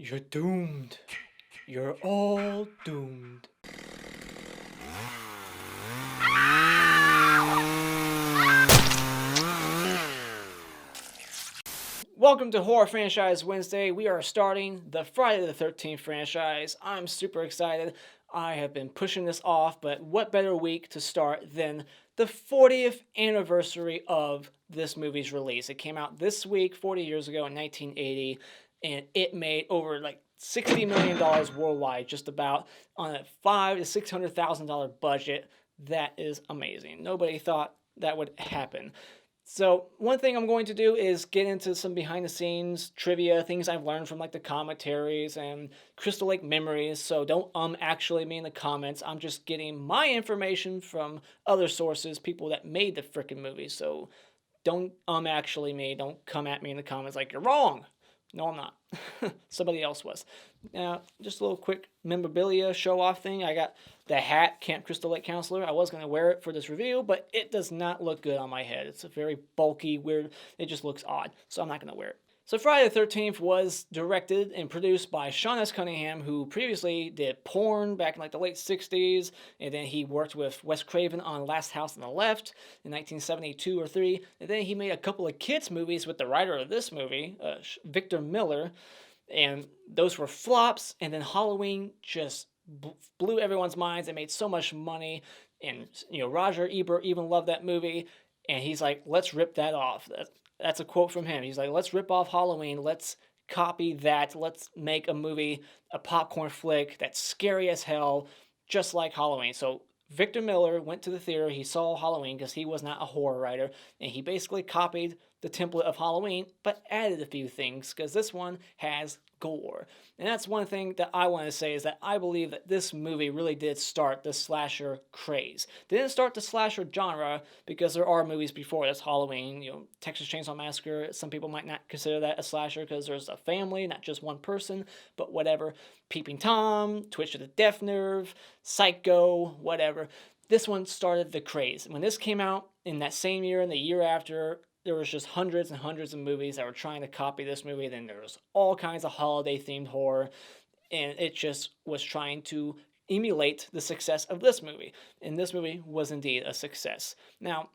You're doomed. You're all doomed. Welcome to Horror Franchise Wednesday. We are starting the Friday the 13th franchise. I'm super excited. I have been pushing this off, but what better week to start than the 40th anniversary of this movie's release? It came out this week, 40 years ago in 1980, and it made over like $60 million worldwide, just about, on a $500,000 to $600,000 budget. That is amazing. Nobody thought that would happen. So one thing I'm going to do is get into some behind the scenes trivia, things I've learned from like the commentaries and Crystal Lake memories. So don't actually me in the comments. I'm just getting my information from other sources, people that made the freaking movie. So don't actually me. Don't come at me in the comments like you're wrong. No, I'm not. Somebody else was. Now, just a little quick memorabilia show-off thing. I got the hat, Camp Crystal Lake Counselor. I was going to wear it for this review, but it does not look good on my head. It's a very bulky, weird, it just looks odd, so I'm not going to wear it. So Friday the 13th was directed and produced by Sean S Cunningham, who previously did Porn back in like the late 60s, and then he worked with Wes Craven on Last House on the Left in 1972 or 3, and then he made a couple of kids movies with the writer of this movie, Victor Miller, and those were flops, and then Halloween just blew everyone's minds. It made so much money, and Roger Ebert even loved that movie, and he's like, let's rip that off. That's a quote from him. He's like, let's rip off Halloween. Let's copy that. Let's make a movie, a popcorn flick that's scary as hell, just like Halloween. So Victor Miller went to the theater. He saw Halloween because he was not a horror writer, and he basically copied the template of Halloween, but added a few things because this one has gore. And that's one thing that I want to say is that I believe that this movie really did start the slasher craze. They didn't start the slasher genre because there are movies before this, Halloween, Texas Chainsaw Massacre. Some people might not consider that a slasher because there's a family, not just one person, but whatever. Peeping Tom, Twitch of the Death Nerve, Psycho, whatever. This one started the craze. When this came out in that same year and the year after, there was just hundreds and hundreds of movies that were trying to copy this movie. Then there was all kinds of holiday-themed horror, and it just was trying to emulate the success of this movie. And this movie was indeed a success. Now,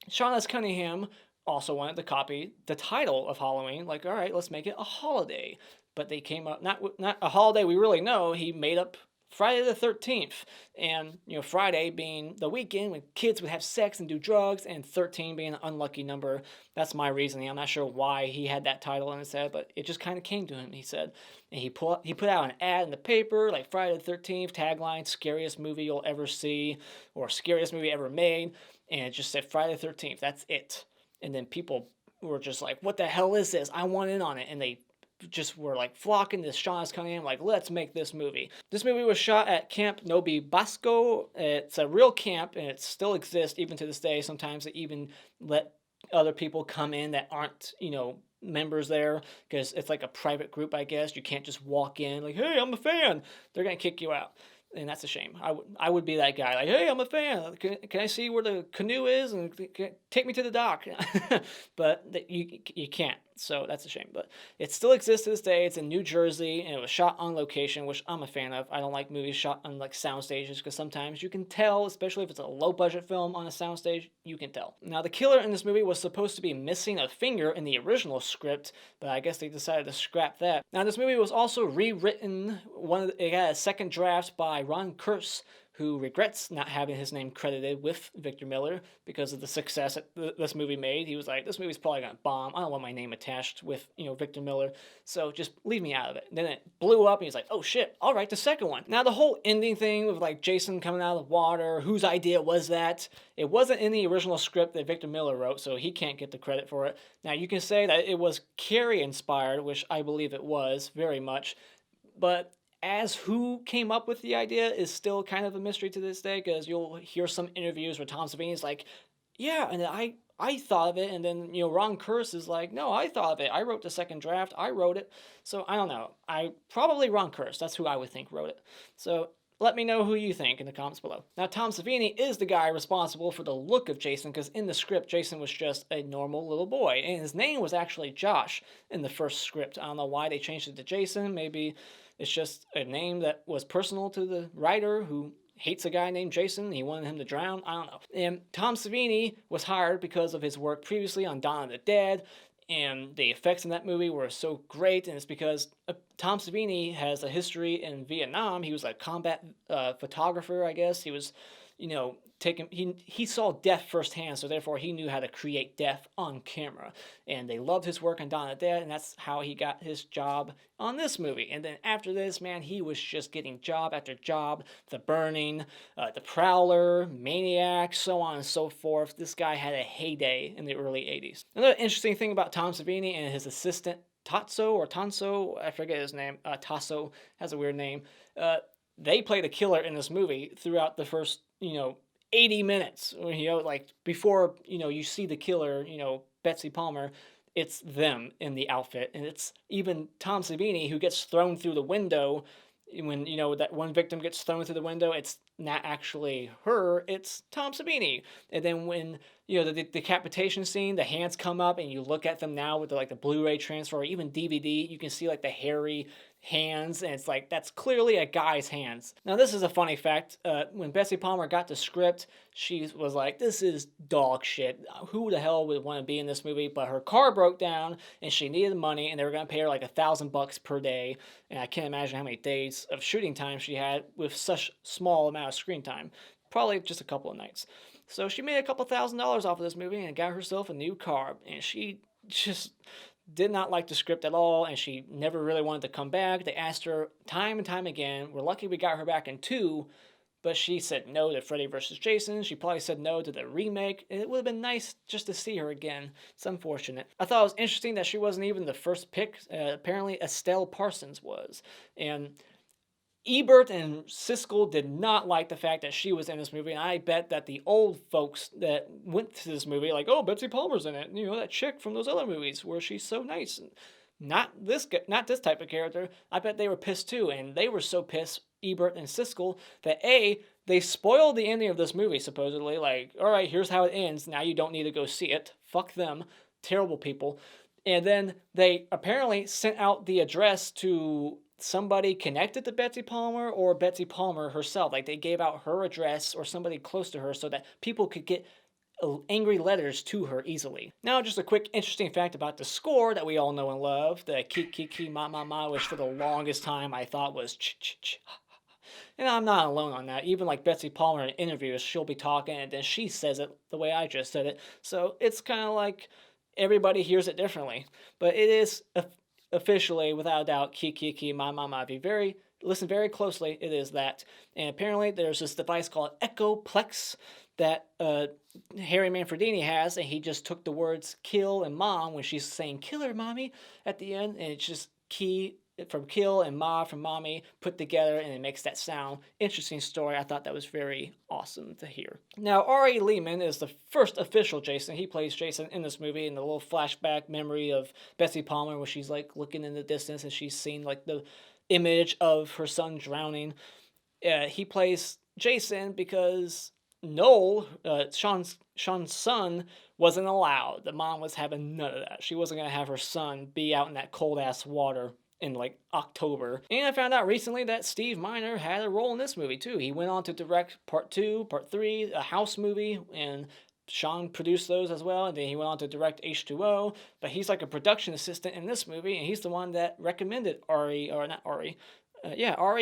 Sean S. Cunningham also wanted to copy the title of Halloween. Like, all right, let's make it a holiday. But they came up, not a holiday we really know. He made up Friday the 13th, and Friday being the weekend when kids would have sex and do drugs, and 13 being an unlucky number. That's my reasoning. I'm not sure why he had that title in his head, but it just kind of came to him, he said. And he put out an ad in the paper, like Friday the 13th, tagline, scariest movie you'll ever see, or scariest movie ever made, and it just said Friday the 13th, that's it. And then people were just like, what the hell is this? I want in on it, and they just were like flocking to Sean S. Cunningham, like, let's make this movie. This movie was shot at Camp Nobi Bosco. It's a real camp, and it still exists even to this day. Sometimes they even let other people come in that aren't, members there, because it's like a private group, I guess. You can't just walk in like, hey, I'm a fan. They're going to kick you out. And that's a shame. I would be that guy. Like, hey, I'm a fan. Can I see where the canoe is and take me to the dock? But you can't. So that's a shame. But it still exists to this day. It's in New Jersey, and it was shot on location, which I'm a fan of. I don't like movies shot on like sound stages because sometimes you can tell, especially if it's a low budget film on a soundstage, you can tell. Now the killer in this movie was supposed to be missing a finger in the original script, but I guess they decided to scrap that. Now this movie was also rewritten. It got a second draft by Ron Kurz, who regrets not having his name credited with Victor Miller because of the success that this movie made. He was like, this movie's probably gonna bomb. I don't want my name attached with, Victor Miller, so just leave me out of it. And then it blew up, and he's like, oh shit, I'll write the second one. Now the whole ending thing with like Jason coming out of the water, whose idea was that? It wasn't in the original script that Victor Miller wrote, so he can't get the credit for it. Now you can say that it was Carrie inspired, which I believe it was, very much, but as who came up with the idea is still kind of a mystery to this day, because you'll hear some interviews where Tom Savini's like, yeah, and I thought of it, and then Ron Kurz is like, no, I thought of it. I wrote the second draft. I wrote it. So I don't know. Probably Ron Kurz. That's who I would think wrote it. So Let me know who you think in the comments below. Now, Tom Savini is the guy responsible for the look of Jason, because in the script, Jason was just a normal little boy, and his name was actually Josh in the first script. I don't know why they changed it to Jason. Maybe it's just a name that was personal to the writer who hates a guy named Jason. He wanted him to drown. I don't know. And Tom Savini was hired because of his work previously on Dawn of the Dead, and the effects in that movie were so great, and it's because Tom Savini has a history in Vietnam. He was a combat photographer, I guess. He was, he saw death firsthand, so therefore he knew how to create death on camera. And they loved his work on Dawn of the Dead, and that's how he got his job on this movie. And then after this, man, he was just getting job after job. The Burning, The Prowler, Maniac, so on and so forth. This guy had a heyday in the early 80s. Another interesting thing about Tom Savini and his assistant, Tanso, I forget his name. Tasso has a weird name. They played a killer in this movie throughout the first, 80 minutes. Before, you see the killer, Betsy Palmer, it's them in the outfit. And it's even Tom Savini who gets thrown through the window. When, that one victim gets thrown through the window, it's not actually her, it's Tom Savini. And then when, the decapitation scene, the hands come up and you look at them now with the Blu-ray transfer or even DVD, you can see the hairy hands, and it's that's clearly a guy's hands. Now, this is a funny fact. When Betsy Palmer got the script, she was like, this is dog shit. Who the hell would want to be in this movie? But her car broke down and she needed money, and they were going to pay her $1,000 per day. And I can't imagine how many days of shooting time she had with such small amount of screen time. Probably just a couple of nights. So she made a couple $1,000s off of this movie and got herself a new car. And she just did not like the script at all, and she never really wanted to come back. They asked her time and time again. We're lucky we got her back in 2, but she said no to Freddy vs. Jason. She probably said no to the remake. It would have been nice just to see her again. It's unfortunate. I thought it was interesting that she wasn't even the first pick. Apparently, Estelle Parsons was. And Ebert and Siskel did not like the fact that she was in this movie, and I bet that the old folks that went to this movie, oh, Betsy Palmer's in it, that chick from those other movies where she's so nice, and not this type of character. I bet they were pissed too, and they were so pissed, Ebert and Siskel, that they spoiled the ending of this movie, supposedly, all right, here's how it ends, now you don't need to go see it, fuck them, terrible people. And then they apparently sent out the address to somebody connected to Betsy Palmer or Betsy Palmer herself. They gave out her address or somebody close to her so that people could get angry letters to her easily. Now, just a quick interesting fact about the score that we all know and love, the ki ma ma ma, which for the longest time I thought was ch ch ch. And I'm not alone on that. Even Betsy Palmer in interviews, she'll be talking and then she says it the way I just said it. So it's kind of everybody hears it differently. But it is officially, without a doubt, ki ma ma ma. If you listen very closely, it is that. And apparently there's this device called Echoplex that Harry Manfredini has, and he just took the words kill and mom when she's saying killer mommy at the end, and it's just ki from kill and ma from mommy put together, and it makes that sound. Interesting story. I thought that was very awesome to hear. Now, Ari Lehman is the first official Jason. He plays Jason in this movie in the little flashback memory of Betsy Palmer where she's looking in the distance and she's seen the image of her son drowning. He plays Jason because Noel, Sean's son, wasn't allowed. The mom was having none of that. She wasn't going to have her son be out in that cold-ass water in October. And I found out recently that Steve Miner had a role in this movie too. He went on to direct part 2, part 3, a House movie, and Sean produced those as well, and then he went on to direct H2O, but he's a production assistant in this movie, and he's the one that recommended Ari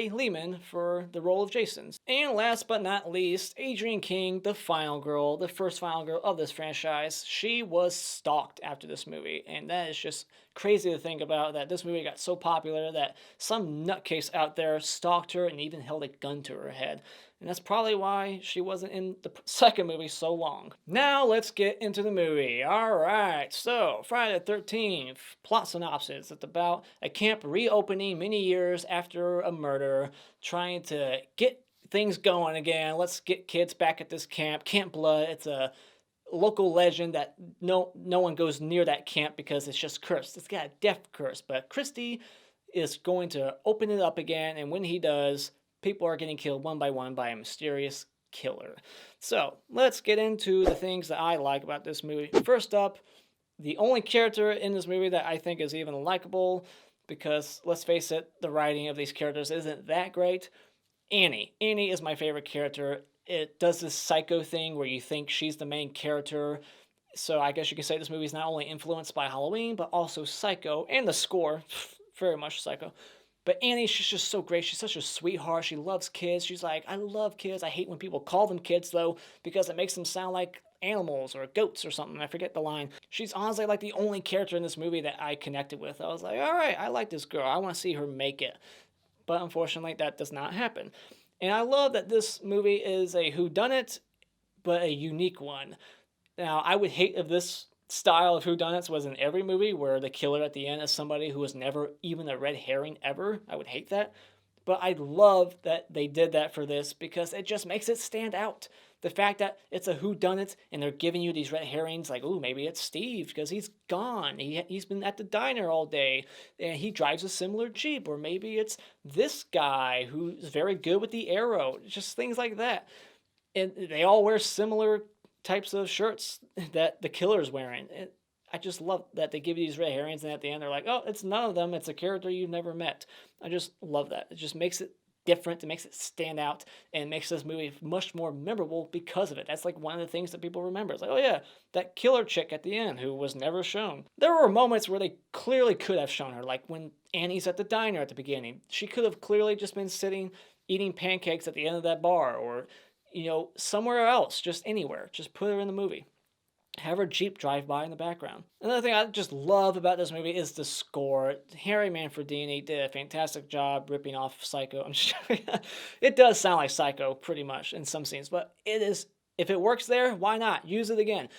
Lehman for the role of Jason. And last but not least, Adrienne King, the final girl, the first final girl of this franchise. She was stalked after this movie, and that is just crazy to think about, that this movie got so popular that some nutcase out there stalked her and even held a gun to her head. And that's probably why she wasn't in the second movie so long. Now let's get into the movie. Alright, so Friday the 13th, plot synopsis. It's about a camp reopening many years after a murder, trying to get things going again. Let's get kids back at this camp. Camp Blood, it's a local legend that no one goes near that camp because it's just cursed. It's got a death curse, but Christy is going to open it up again, and when he does, people are getting killed one by a mysterious killer. So let's get into the things that I like about this movie. First up, the only character in this movie that I think is even likable, because let's face it, the writing of these characters isn't that great. Annie. Annie is my favorite character. It does this psycho thing where you think she's the main character. So I guess you could say this movie is not only influenced by Halloween, but also Psycho, and the score, very much Psycho. But Annie, she's just so great. She's such a sweetheart. She loves kids. She's like, I love kids. I hate when people call them kids, though, because it makes them sound like animals or goats or something. I forget the line. She's honestly like the only character in this movie that I connected with. I was like, all right, I like this girl. I want to see her make it. But unfortunately, that does not happen. And I love that this movie is a whodunit, but a unique one. Now, I would hate if this style of whodunits was in every movie where the killer at the end is somebody who was never even a red herring ever. I would hate that. But I love that they did that for this because it just makes it stand out. The fact that it's a whodunit and they're giving you these red herrings, like, ooh, maybe it's Steve because he's gone. He's been at the diner all day and he drives a similar Jeep. Or maybe it's this guy who's very good with the arrow. Just things like that. And they all wear similar types of shirts that the killer's wearing. I just love that they give you these red herrings and at the end they're like, oh, it's none of them. It's a character you've never met. I just love that. It just makes it different. It makes it stand out and makes this movie much more memorable because of it. That's like one of the things that people remember. It's like, oh yeah, that killer chick at the end who was never shown. There were moments where they clearly could have shown her, like when Annie's at the diner at the beginning. She could have clearly just been sitting eating pancakes at the end of that bar, or somewhere else, just anywhere. Just put her in the movie. Have her Jeep drive by in the background. Another thing I just love about this movie is the score. Harry Manfredini did a fantastic job ripping off Psycho. I'm sure it does sound like Psycho pretty much in some scenes, but it is, if it works there, why not? Use it again.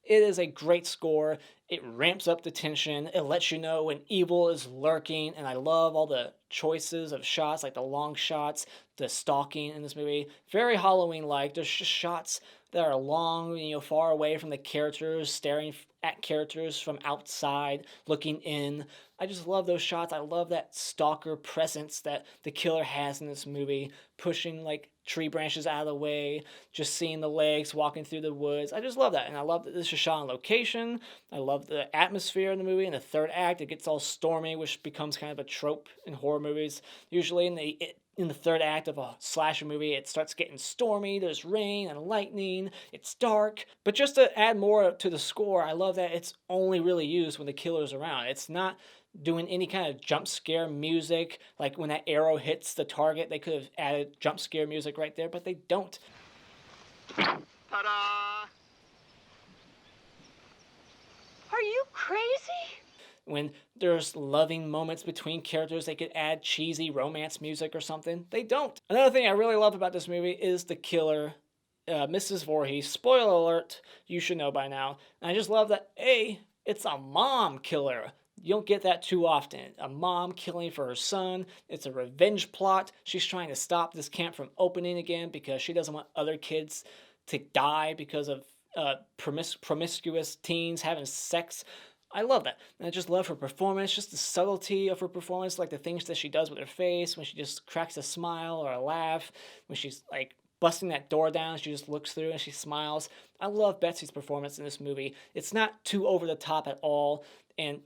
It is a great score. It ramps up the tension. It lets you know when evil is lurking. And I love all the choices of shots, like the long shots, the stalking in this movie. Very Halloween-like. There's just shots that are long, far away from the characters, staring at characters from outside, looking in. I just love those shots. I love that stalker presence that the killer has in this movie, pushing like tree branches out of the way, just seeing the legs walking through the woods. I just love that. And I love that this is shot on location. I love the atmosphere in the movie. In the third act, it gets all stormy, which becomes kind of a trope in horror movies. Usually in the third act of a slasher movie, it starts getting stormy. There's rain and lightning. It's dark. But just to add more to the score, I love that it's only really used when the killer's around. It's not doing any kind of jump scare music. Like when that arrow hits the target, they could have added jump scare music right there, but they don't. Ta-da! Are you crazy? When there's loving moments between characters, they could add cheesy romance music or something. They don't. Another thing I really love about this movie is the killer, Mrs. Voorhees. Spoiler alert, you should know by now. And I just love that, it's a mom killer. You don't get that too often. A mom killing for her son. It's a revenge plot. She's trying to stop this camp from opening again because she doesn't want other kids to die because of promiscuous teens having sex. I love that. And I just love her performance, just the subtlety of her performance, like the things that she does with her face, when she just cracks a smile or a laugh, when she's like busting that door down, she just looks through and she smiles. I love Betsy's performance in this movie. It's not too over the top at all, and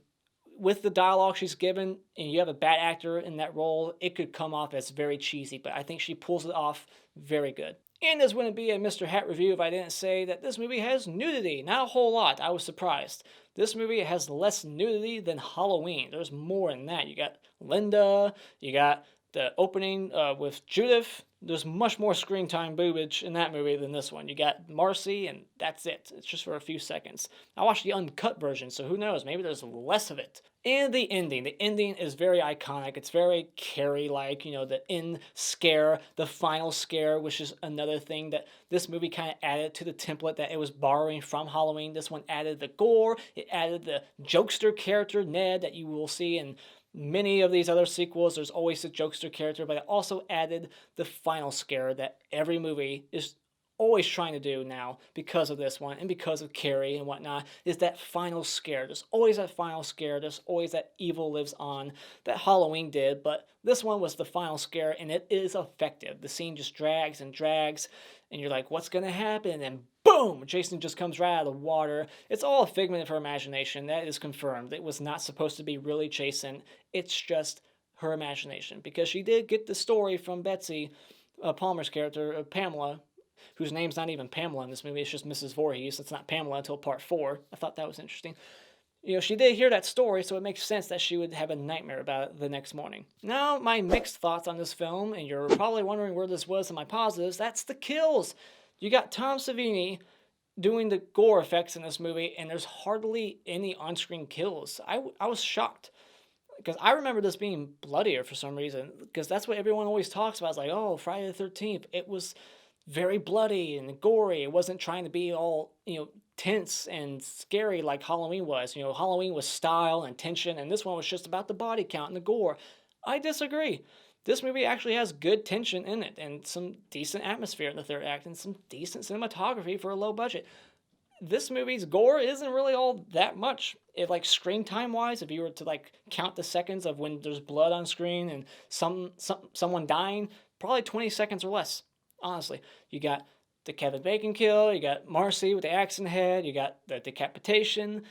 with the dialogue she's given, and you have a bad actor in that role, it could come off as very cheesy, but I think she pulls it off very good. And this wouldn't be a Mr. Hat review if I didn't say that this movie has nudity. Not a whole lot. I was surprised. This movie has less nudity than Halloween. There's more in that. You got Linda. You got the opening with Judith. There's much more screen time boobage in that movie than this one. You got Marcie, and that's it. It's just for a few seconds. I watched the uncut version, so who knows? Maybe there's less of it. And the ending. The ending is very iconic. It's very Carrie-like, the end scare, the final scare, which is another thing that this movie kind of added to the template that it was borrowing from Halloween. This one added the gore. It added the jokester character, Ned, that you will see in many of these other sequels. There's always a jokester character, but it also added the final scare that every movie is always trying to do now because of this one and because of Carrie and whatnot is that final scare. There's always that final scare. There's always that evil lives on that Halloween did, but this one was the final scare and it is effective. The scene just drags and drags and you're like, what's going to happen? And boom, Jason just comes right out of the water. It's all a figment of her imagination. That is confirmed. It was not supposed to be really Jason. It's just her imagination because she did get the story from Betsy Palmer's character, Pamela, whose name's not even Pamela in this movie. It's just Mrs. Voorhees. It's not Pamela until part 4. I thought that was interesting. She did hear that story, so it makes sense that she would have a nightmare about it the next morning. Now, my mixed thoughts on this film, and you're probably wondering where this was in my positives, that's the kills. You got Tom Savini doing the gore effects in this movie, and there's hardly any on-screen kills. I was shocked. Because I remember this being bloodier for some reason, because that's what everyone always talks about. It's like, oh, Friday the 13th, it was very bloody and gory. It wasn't trying to be all, tense and scary like Halloween was. Halloween was style and tension, and this one was just about the body count and the gore. I disagree. This movie actually has good tension in it, and some decent atmosphere in the third act, and some decent cinematography for a low budget. This movie's gore isn't really all that much. If screen time wise, if you were to count the seconds of when there's blood on screen and someone dying, probably 20 seconds or less. Honestly, you got the Kevin Bacon kill, you got Marcie with the axe in the head, you got the decapitation,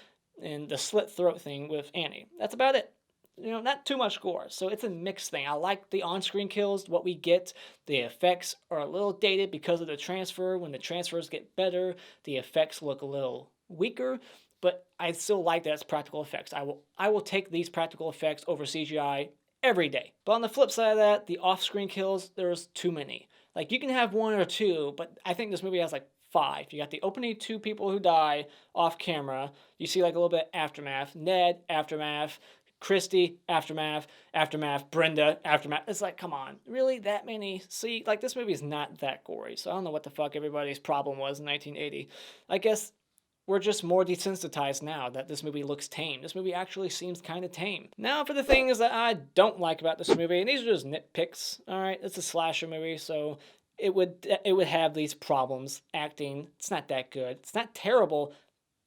and the slit throat thing with Annie. That's about it. Not too much gore. So it's a mixed thing. I like the on-screen kills, what we get. The effects are a little dated because of the transfer. When the transfers get better, the effects look a little weaker, but I still like that it's practical effects. I will take these practical effects over CGI every day. But on the flip side of that, the off-screen kills, there's too many. You can have one or two, but I think this movie has 5. You got the opening 2 people who die off camera. You see a little bit aftermath. Ned, aftermath. Christy, aftermath, Brenda, aftermath. It's come on, really that many? See, this movie is not that gory, so I don't know what the fuck everybody's problem was in 1980. I guess we're just more desensitized now that this movie looks tame. This movie actually seems kind of tame. Now for the things that I don't like about this movie, and these are just nitpicks, alright? It's a slasher movie, so it would have these problems. Acting, it's not that good. It's not terrible,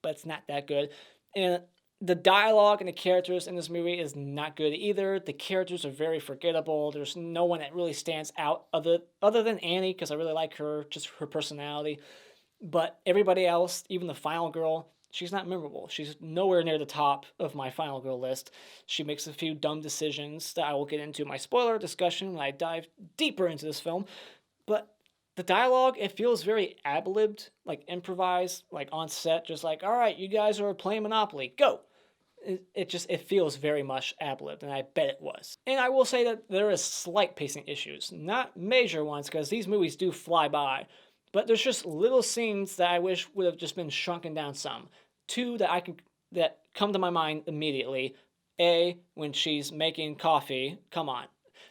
but it's not that good. And the dialogue and the characters in this movie is not good either. The characters are very forgettable. There's no one that really stands out other than Annie, because I really like her, just her personality. But everybody else, even the final girl, she's not memorable. She's nowhere near the top of my final girl list. She makes a few dumb decisions that I will get into my spoiler discussion when I dive deeper into this film. But the dialogue, it feels very ad-libbed, improvised, on set, just all right, you guys are playing Monopoly, go. It feels very much ad-libbed, and I bet it was. And I will say that there is slight pacing issues, not major ones, because these movies do fly by, but there's just little scenes that I wish would have just been shrunken down some. 2 that come to my mind immediately. A, when she's making coffee, come on.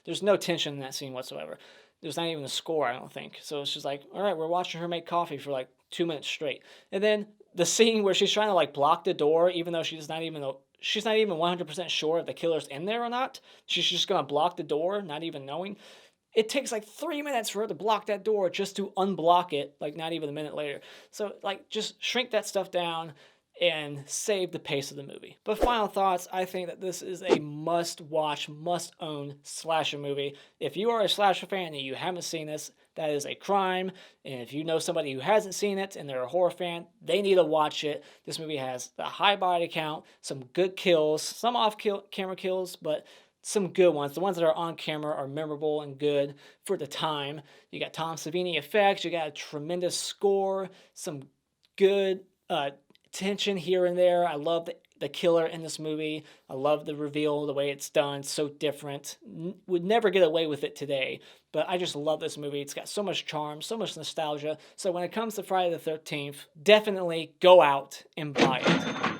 There's no tension in that scene whatsoever. There's not even a score, I don't think. So it's just all right, we're watching her make coffee for 2 minutes straight. And then the scene where she's trying to block the door, even though she's not even 100% sure if the killer's in there or not. She's just gonna block the door, not even knowing. It takes 3 minutes for her to block that door just to unblock it, not even a minute later. So just shrink that stuff down and save the pace of the movie. But final thoughts, I think that this is a must-watch, must-own slasher movie. If you are a slasher fan and you haven't seen this, that is a crime. And if you know somebody who hasn't seen it and they're a horror fan, they need to watch it. This movie has a high body count, some good kills, some off-camera kills, but some good ones. The ones that are on camera are memorable and good for the time. You got Tom Savini effects, you got a tremendous score, some good tension here and there. I love the killer in this movie. I love the reveal, the way it's done. So different. Would never get away with it today. But I just love this movie. It's got so much charm, so much nostalgia. So when it comes to Friday the 13th, definitely go out and buy it.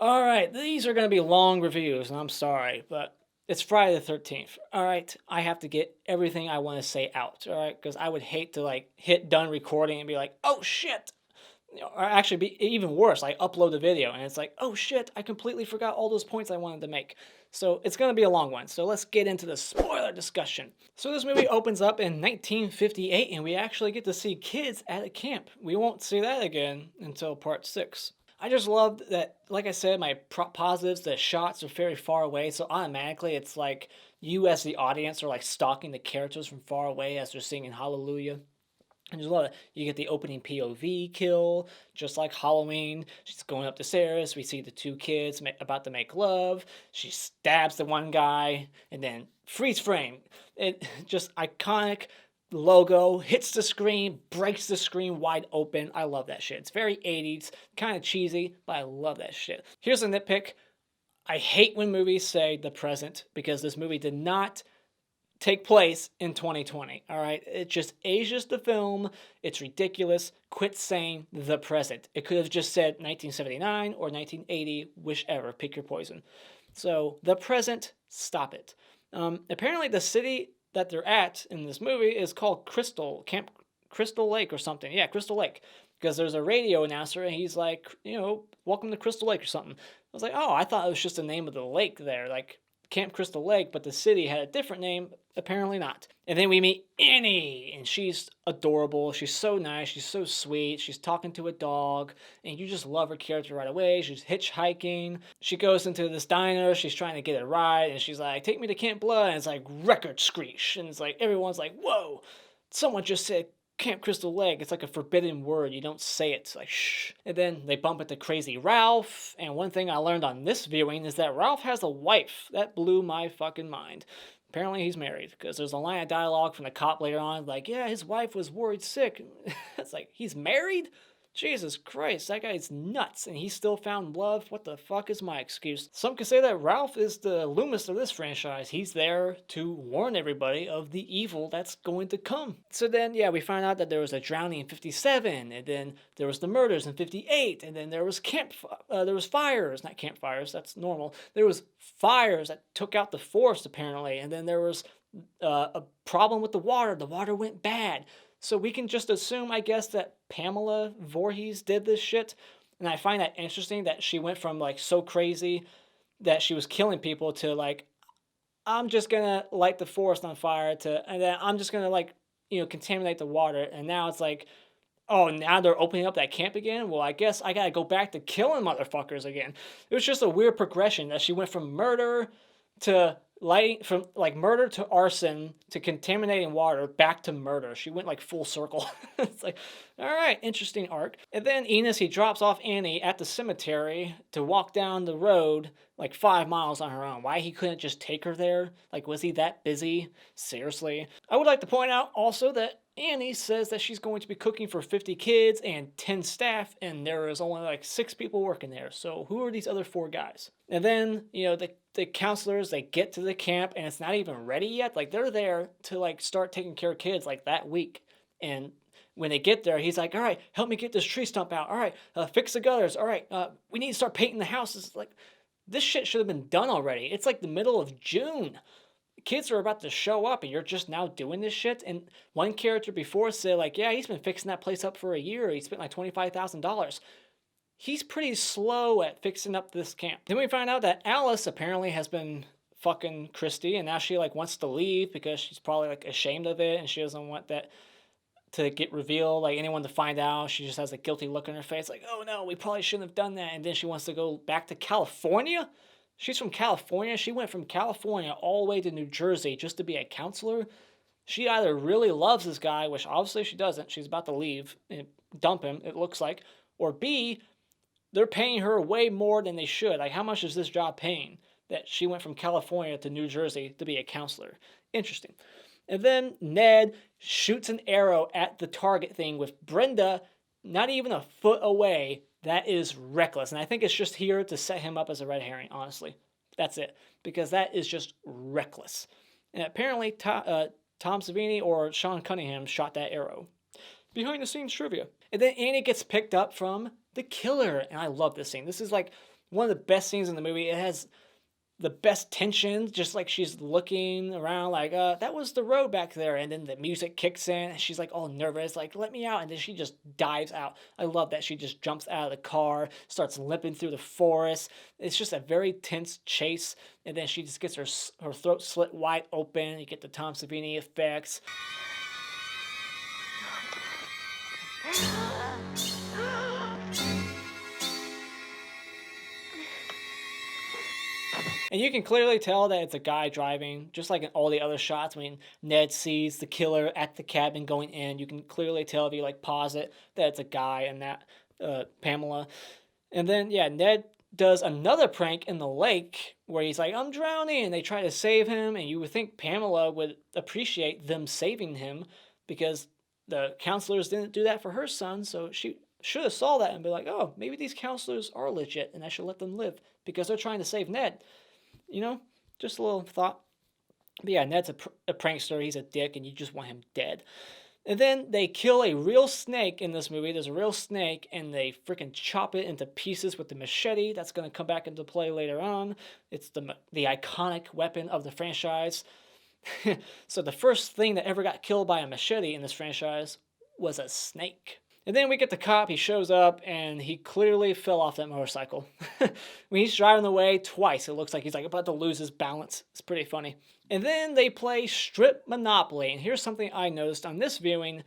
Alright, these are going to be long reviews, and I'm sorry, but it's Friday the 13th. Alright, I have to get everything I want to say out. Alright, because I would hate to hit done recording and be oh shit! Or actually be even worse, I upload the video and it's like, oh shit, I completely forgot all those points I wanted to make. So it's going to be a long one. So let's get into the spoiler discussion. So this movie opens up in 1958 and we actually get to see kids at a camp. We won't see that again until part 6. I just loved that, like I said, my positives, the shots are very far away, so automatically it's like you as the audience are like stalking the characters from far away as they're singing Hallelujah. And there's a lot of, you get the opening POV kill, just like Halloween. She's going up the stairs. We see the two kids about to make love. She stabs the one guy, and then freeze frame. It just iconic logo, hits the screen, breaks the screen wide open. I love that shit. It's very 80s, kind of cheesy, but I love that shit. Here's a nitpick. I hate when movies say the present because this movie did not take place in 2020. All right, it just ages the film. It's ridiculous. Quit saying the present. It could have just said 1979 or 1980, whichever. Pick your poison. So the present, stop it. Apparently, the city that they're at in this movie is called Camp Crystal Lake or something. Yeah, Crystal Lake. Because there's a radio announcer and he's like, welcome to Crystal Lake or something. I was like, oh, I thought it was just the name of the lake there. Like, Camp Crystal Lake, but the city had a different name. Apparently not. And then we meet Annie, and she's adorable. She's so nice. She's so sweet. She's talking to a dog, and you just love her character right away. She's hitchhiking. She goes into this diner. She's trying to get a ride, and she's like, take me to Camp Blood. And it's like record screech. And it's like, everyone's like, whoa, someone just said Camp Crystal Lake. It's like a forbidden word. You don't say it. It's like, shh. And then they bump into Crazy Ralph. And one thing I learned on this viewing is that Ralph has a wife. That blew my fucking mind. Apparently he's married, because there's a line of dialogue from the cop later on, like, yeah, his wife was worried sick. It's like, he's married? Jesus Christ, that guy's nuts, and he still found love. What the fuck is my excuse? Some could say that Ralph is the Loomis of this franchise. He's there to warn everybody of the evil that's going to come. So then, yeah, we find out that there was a drowning in 57, and then there was the murders in 58, and then there was fires, not campfires, that's normal. There was fires that took out the forest, apparently, and then there was a problem with the water. The water went bad. So we can just assume, I guess, that Pamela Voorhees did this shit. And I find that interesting that she went from, like, so crazy that she was killing people to, like, I'm just gonna light the forest on fire and then I'm just gonna, like, contaminate the water. And now it's like, oh, now they're opening up that camp again? Well, I guess I gotta go back to killing motherfuckers again. It was just a weird progression that she went from murder to from like murder to arson to contaminating water back to murder. She went like full circle. It's like, all right, interesting arc. And then Enos, he drops off Annie at the cemetery to walk down the road like 5 miles on her own. Why he couldn't just take her there? Like, was he that busy? Seriously. I would like to point out also that Annie says that she's going to be cooking for 50 kids and 10 staff, and there is only like 6 people working there. So who are these other 4 guys? And then, the counselors, they get to the camp and it's not even ready yet. Like, they're there to like start taking care of kids like that week. And when they get there, he's like, all right, help me get this tree stump out. All right, fix the gutters. All right, we need to start painting the houses. Like, this shit should have been done already. It's like the middle of June. Kids are about to show up and you're just now doing this shit. And one character before said, like, yeah, he's been fixing that place up for a year. He spent like $25,000. He's pretty slow at fixing up this camp. Then we find out that Alice apparently has been fucking Christy, and now she like wants to leave because she's probably like ashamed of it and she doesn't want that to get revealed, like anyone to find out. She just has a guilty look on her face, like, oh no, we probably shouldn't have done that. And then she wants to go back to California. She's from California. She went from California all the way to New Jersey just to be a counselor. She either really loves this guy, which obviously she doesn't. She's about to leave and dump him, it looks like. Or B, they're paying her way more than they should. Like, how much is this job paying that she went from California to New Jersey to be a counselor? Interesting. And then Ned shoots an arrow at the target thing with Brenda not even a foot away. That is reckless. And I think it's just here to set him up as a red herring, honestly. That's it. Because that is just reckless. And apparently Tom Savini or Sean Cunningham shot that arrow. Behind the scenes trivia. And then Annie gets picked up from the killer. And I love this scene. This is like one of the best scenes in the movie. It has the best tension, just like she's looking around like, that was the road back there. And then the music kicks in and she's like all nervous, like, let me out. And then she just dives out. I love that she just jumps out of the car, starts limping through the forest. It's just a very tense chase. And then she just gets her throat slit wide open. You get the Tom Savini effects. And you can clearly tell that it's a guy driving, just like in all the other shots. When Ned sees the killer at the cabin going in, you can clearly tell if you like pause it that it's a guy and not Pamela. And then, yeah, Ned does another prank in the lake where he's like, I'm drowning, and they try to save him. And you would think Pamela would appreciate them saving him because the counselors didn't do that for her son. So she should have saw that and be like, oh, maybe these counselors are legit and I should let them live because they're trying to save Ned. You know, just a little thought. But yeah, Ned's a prankster. He's a dick, and you just want him dead. And then they kill a real snake in this movie. There's a real snake, and they freaking chop it into pieces with the machete. That's going to come back into play later on. It's the iconic weapon of the franchise. So the first thing that ever got killed by a machete in this franchise was a snake. And then we get the cop, he shows up, and he clearly fell off that motorcycle. When he's driving away twice, it looks like he's like about to lose his balance. It's pretty funny. And then they play Strip Monopoly. And here's something I noticed on this viewing.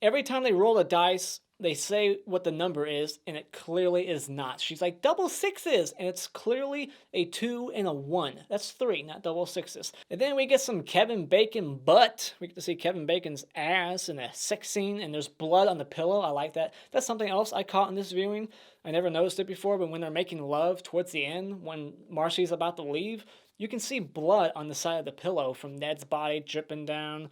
Every time they roll the dice, they say what the number is, and it clearly is not. She's like, double sixes, and it's clearly a 2 and a 1. That's 3, not double sixes. And then we get some Kevin Bacon butt. We get to see Kevin Bacon's ass in a sex scene, and there's blood on the pillow. I like that. That's something else I caught in this viewing. I never noticed it before, but when they're making love towards the end, when Marcie's about to leave, you can see blood on the side of the pillow from Ned's body dripping down.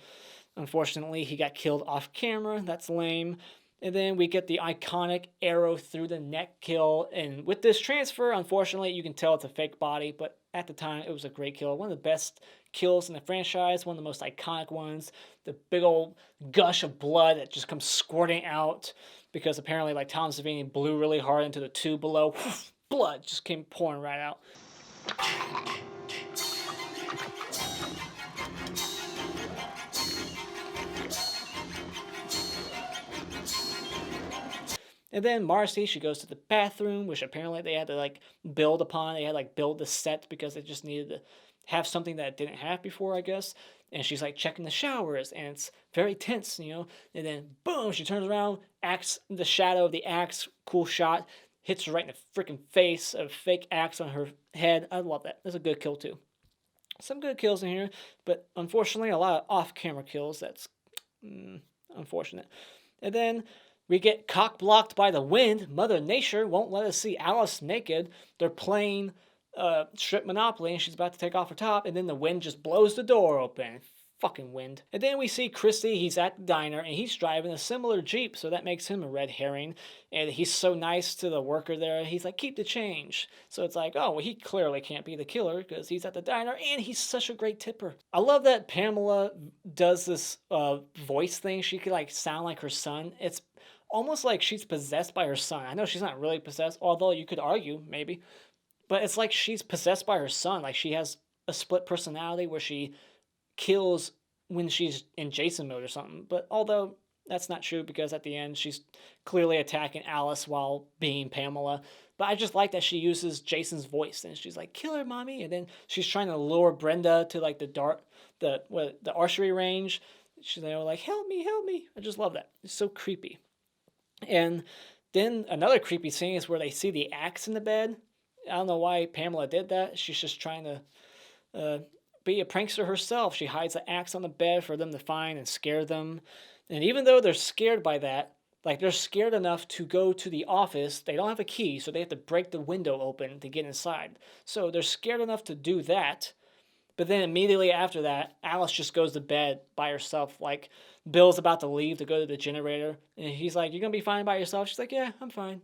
Unfortunately, he got killed off camera. That's lame. And then we get the iconic arrow through the neck kill. And with this transfer, unfortunately, you can tell it's a fake body. But at the time, it was a great kill. One of the best kills in the franchise. One of the most iconic ones. The big old gush of blood that just comes squirting out. Because apparently, like, Tom Savini blew really hard into the tube below. Blood just came pouring right out. And then Marcie, she goes to the bathroom, which apparently they had to like build upon. They had to like build the set because they just needed to have something that it didn't have before, I guess. And she's like checking the showers, and it's very tense, you know. And then boom, she turns around, axe, the shadow of the axe, cool shot, hits her right in the freaking face, a fake axe on her head. I love that. That's a good kill too. Some good kills in here, but unfortunately a lot of off-camera kills. That's unfortunate. And then we get cock-blocked by the wind. Mother Nature won't let us see Alice naked. They're playing Strip Monopoly, and she's about to take off her top, and then the wind just blows the door open. Fucking wind. And then we see Christy, he's at the diner, and he's driving a similar Jeep, so that makes him a red herring. And he's so nice to the worker there. He's like, keep the change. So it's like, oh, well, he clearly can't be the killer because he's at the diner, and he's such a great tipper. I love that Pamela does this voice thing. She could like sound like her son. It's almost like she's possessed by her son. I know she's not really possessed, although you could argue, maybe. But it's like she's possessed by her son. Like she has a split personality where she kills when she's in Jason mode or something. But although that's not true because at the end she's clearly attacking Alice while being Pamela. But I just like that she uses Jason's voice and she's like, kill her, mommy. And then she's trying to lure Brenda to like the archery range. She's like, help me, help me. I just love that. It's so creepy. And then another creepy scene is where they see the axe in the bed. I don't know why Pamela did that. She's just trying to be a prankster herself. She hides the axe on the bed for them to find and scare them. And even though they're scared by that, like they're scared enough to go to the office, they don't have a key, so they have to break the window open to get inside. So they're scared enough to do that. But then immediately after that, Alice just goes to bed by herself. Like, Bill's about to leave to go to the generator. And he's like, you're going to be fine by yourself? She's like, yeah, I'm fine.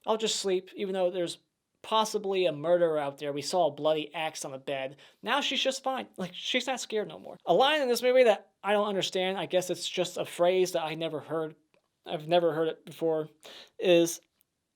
I'll just sleep, even though there's possibly a murderer out there. We saw a bloody axe on the bed. Now she's just fine. Like, she's not scared no more. A line in this movie that I don't understand, I guess it's just a phrase that I've never heard it before, is,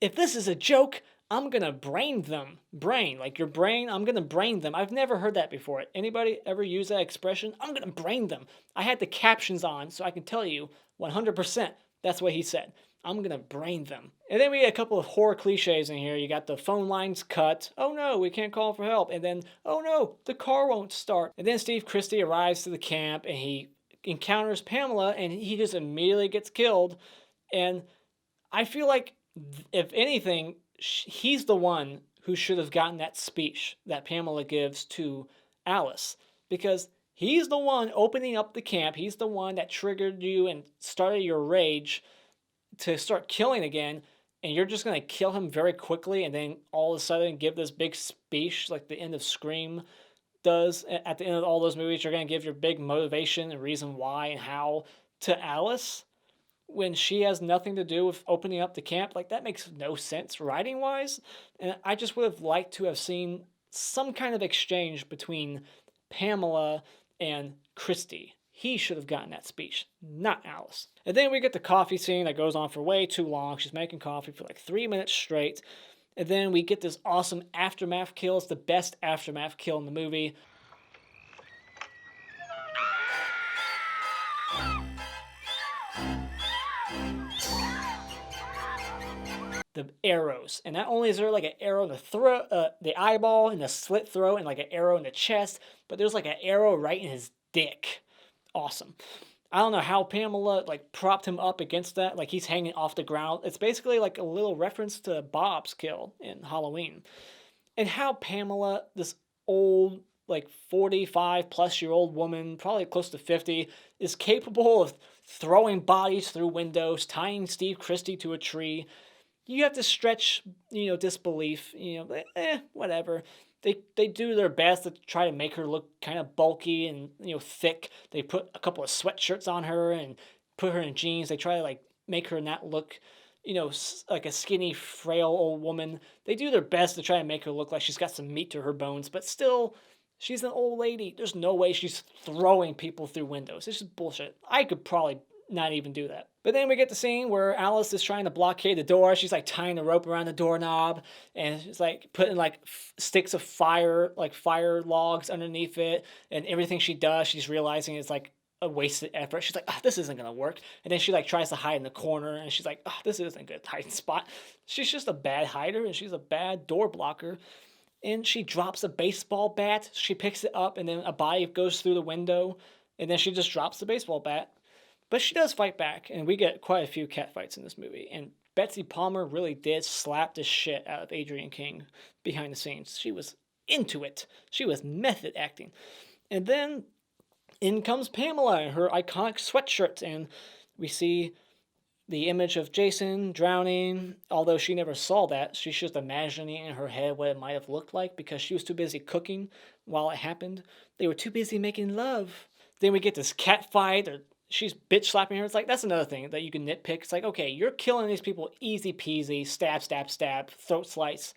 if this is a joke, I'm gonna brain them. Brain, like your brain, I'm gonna brain them. I've never heard that before. Anybody ever use that expression? I'm gonna brain them. I had the captions on so I can tell you 100% that's what he said. I'm gonna brain them. And then we get a couple of horror cliches in here. You got the phone lines cut. Oh no, we can't call for help. And then, oh no, the car won't start. And then Steve Christie arrives to the camp and he encounters Pamela and he just immediately gets killed. And I feel like, if anything, he's the one who should have gotten that speech that Pamela gives to Alice, because he's the one opening up the camp. He's the one that triggered you and started your rage to start killing again, and you're just going to kill him very quickly and then all of a sudden give this big speech like the end of Scream does. At the end of all those movies, you're going to give your big motivation and reason why and how to Alice when she has nothing to do with opening up the camp. Like, that makes no sense writing wise. And I just would have liked to have seen some kind of exchange between Pamela and Christie. He should have gotten that speech, not Alice. And then we get the coffee scene that goes on for way too long. She's making coffee for like 3 minutes straight. And then we get this awesome aftermath kill. It's the best aftermath kill in the movie. The arrows, and not only is there like an arrow in the throat, the eyeball, and the slit throat, and like an arrow in the chest, but there's like an arrow right in his dick. Awesome. I don't know how Pamela like propped him up against that, like he's hanging off the ground. It's basically like a little reference to Bob's kill in Halloween, and how Pamela, this old like 45-plus-year-old woman, probably close to 50, is capable of throwing bodies through windows, tying Steve Christie to a tree. You have to stretch, disbelief, whatever. They do their best to try to make her look kind of bulky and, thick. They put a couple of sweatshirts on her and put her in jeans. They try to, like, make her not look, like a skinny, frail old woman. They do their best to try to make her look like she's got some meat to her bones, but still, she's an old lady. There's no way she's throwing people through windows. It's just bullshit. I could probably not even do that. But then we get the scene where Alice is trying to blockade the door. She's like tying the rope around the doorknob, and she's like putting like sticks of fire, like fire logs underneath it, and everything she does, she's realizing is like a wasted effort. She's like, this isn't gonna work. And then she like tries to hide in the corner, and she's like, this isn't a good hiding spot. She's just a bad hider, and she's a bad door blocker. And she drops a baseball bat. She picks it up, and then a body goes through the window, and then she just drops the baseball bat. But she does fight back, and we get quite a few cat fights in this movie. And Betsy Palmer really did slap the shit out of Adrienne King behind the scenes. She was into it. She was method acting. And then in comes Pamela in her iconic sweatshirt, and we see the image of Jason drowning. Although she never saw that, she's just imagining in her head what it might have looked like because she was too busy cooking while it happened. They were too busy making love. Then we get this cat fight, or she's bitch slapping her. It's like, that's another thing that you can nitpick. It's like, okay, you're killing these people easy peasy, stab, stab, stab, throat slice.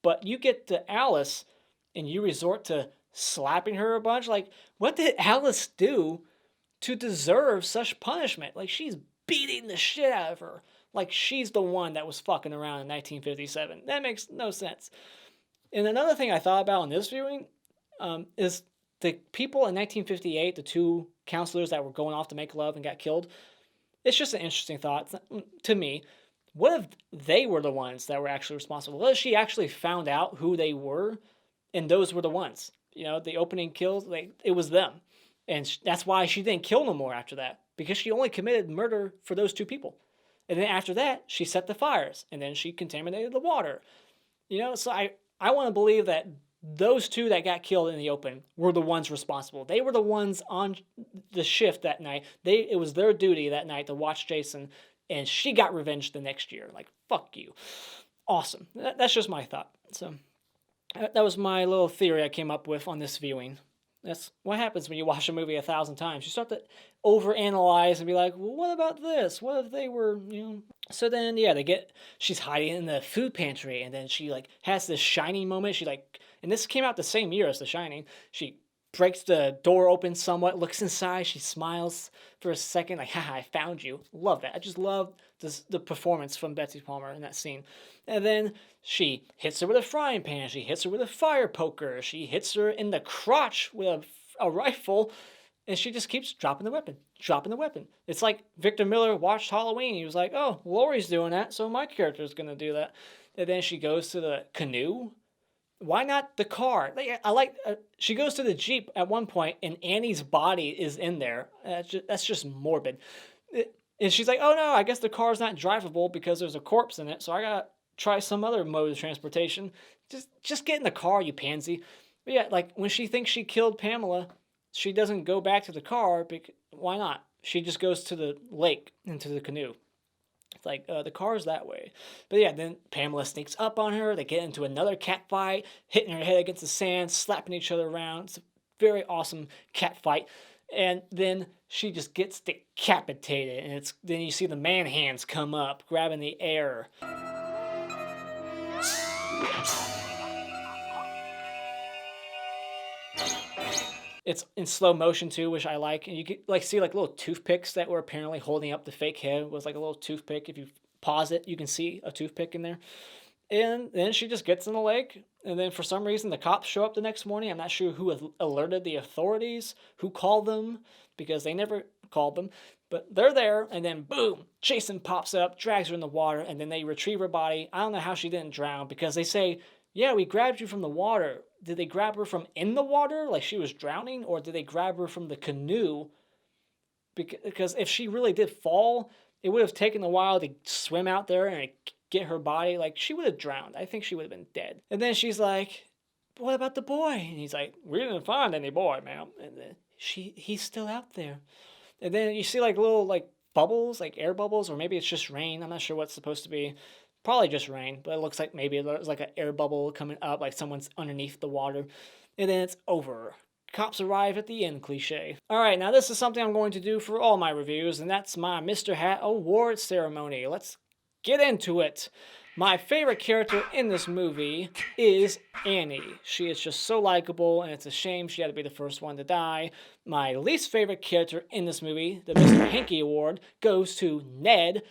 But you get to Alice and you resort to slapping her a bunch. Like, what did Alice do to deserve such punishment? Like, she's beating the shit out of her. Like, she's the one that was fucking around in 1957. That makes no sense. And another thing I thought about in this viewing is the people in 1958, the two counselors that were going off to make love and got killed. It's just an interesting thought to me. What if they were the ones that were actually responsible? What if she actually found out who they were, and those were the ones? The opening kills, it was them. And that's why she didn't kill no more after that, because she only committed murder for those two people. And then after that, she set the fires, and then she contaminated the water. So I want to believe that those two that got killed in the open were the ones responsible. They were the ones on the shift that night. It was their duty that night to watch Jason, and she got revenge the next year. Like, fuck you. Awesome. That's just my thought. So that was my little theory I came up with on this viewing. That's what happens when you watch a movie 1,000 times. You start to overanalyze and be like, well, what about this? What if they were, So then, yeah, she's hiding in the food pantry, and then she, like, has this Shining moment. She, like, and this came out the same year as The Shining. She breaks the door open somewhat, looks inside, she smiles for a second, like, haha, I found you. Love that. I just love the performance from Betsy Palmer in that scene. And then she hits her with a frying pan, she hits her with a fire poker, she hits her in the crotch with a rifle, and she just keeps dropping the weapon, dropping the weapon. It's like Victor Miller watched Halloween. He was like, oh, Laurie's doing that, so my character's going to do that. And then she goes to the canoe. Why not the car? She goes to the Jeep at one point, and Annie's body is in there. That's just morbid. And she's like, oh no, I guess the car's not drivable because there's a corpse in it, so I gotta try some other mode of transportation. Just get in the car, you pansy. But yeah, like when she thinks she killed Pamela, she doesn't go back to the car. Why not? She just goes to the lake, into the canoe. It's like, the car's that way. But yeah, then Pamela sneaks up on her. They get into another cat fight, hitting her head against the sand, slapping each other around. It's a very awesome cat fight. And then she just gets decapitated. And then you see the man hands come up, grabbing the air. It's in slow motion too, which I like. And you can see like little toothpicks that were apparently holding up the fake head. It was like a little toothpick. If you pause it, you can see a toothpick in there. And then she just gets in the lake. And then for some reason, the cops show up the next morning. I'm not sure who alerted the authorities, who called them, because they never called them. But they're there, and then boom, Jason pops up, drags her in the water, and then they retrieve her body. I don't know how she didn't drown, because they say, yeah, we grabbed you from the water. Did they grab her from in the water, like she was drowning, or did they grab her from the canoe? Because if she really did fall, it would have taken a while to swim out there and get her body. Like, she would have drowned. I think she would have been dead. And then she's like, what about the boy? And he's like, we didn't find any boy, ma'am. And then he's still out there. And then you see like little like bubbles, like air bubbles, or maybe it's just rain. I'm not sure what's supposed to be. Probably just rain, but it looks like maybe there's like an air bubble coming up, like someone's underneath the water. And then it's over. Cops arrive at the end cliche. Alright, now this is something I'm going to do for all my reviews, and that's my Mr. Hat Award ceremony. Let's get into it. My favorite character in this movie is Annie. She is just so likable, and it's a shame she had to be the first one to die. My least favorite character in this movie, the Mr. Hanky Award, goes to Ned.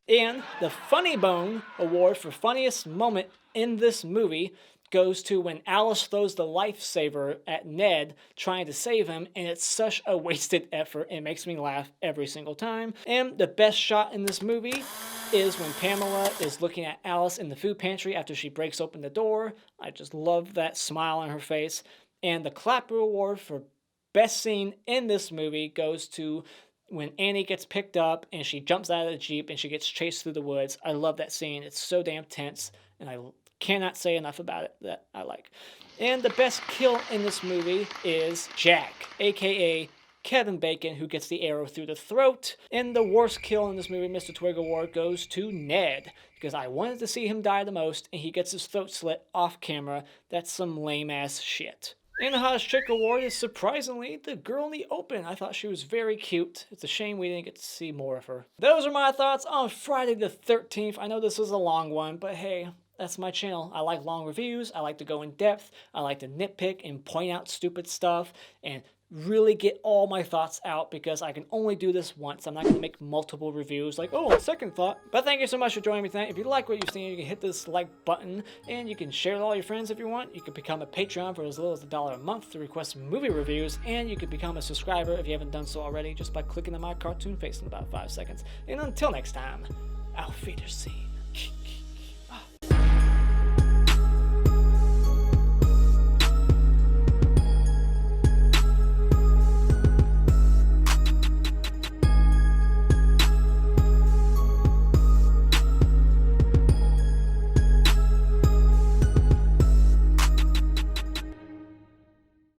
And the Funny Bone Award for funniest moment in this movie goes to when Alice throws the lifesaver at Ned trying to save him, and it's such a wasted effort. It makes me laugh every single time. And the best shot in this movie is when Pamela is looking at Alice in the food pantry after she breaks open the door. I just love that smile on her face. And the Clapper Award for best scene in this movie goes to when Annie gets picked up and she jumps out of the Jeep and she gets chased through the woods. I love that scene. It's so damn tense, and I cannot say enough about it that I like. And the best kill in this movie is Jack, aka Kevin Bacon, who gets the arrow through the throat. And the worst kill in this movie, Mr. Twig Award, goes to Ned, because I wanted to see him die the most, and he gets his throat slit off camera. That's some lame-ass shit. And the Hottest Chick Award is surprisingly the girl in the open. I thought she was very cute. It's a shame we didn't get to see more of her. Those are my thoughts on Friday the 13th. I know this was a long one, but hey, that's my channel. I like long reviews. I like to go in depth. I like to nitpick and point out stupid stuff and really get all my thoughts out, because I can only do this once. I'm not going to make multiple reviews like, oh, second thought. But thank you so much for joining me tonight. If you like what you've seen, you can hit this like button, and you can share it with all your friends if you want. You can become a Patreon for as little as $1 a month to request movie reviews, and you can become a subscriber if you haven't done so already just by clicking on my cartoon face in about 5 seconds. And until next time, auf Wiedersehen.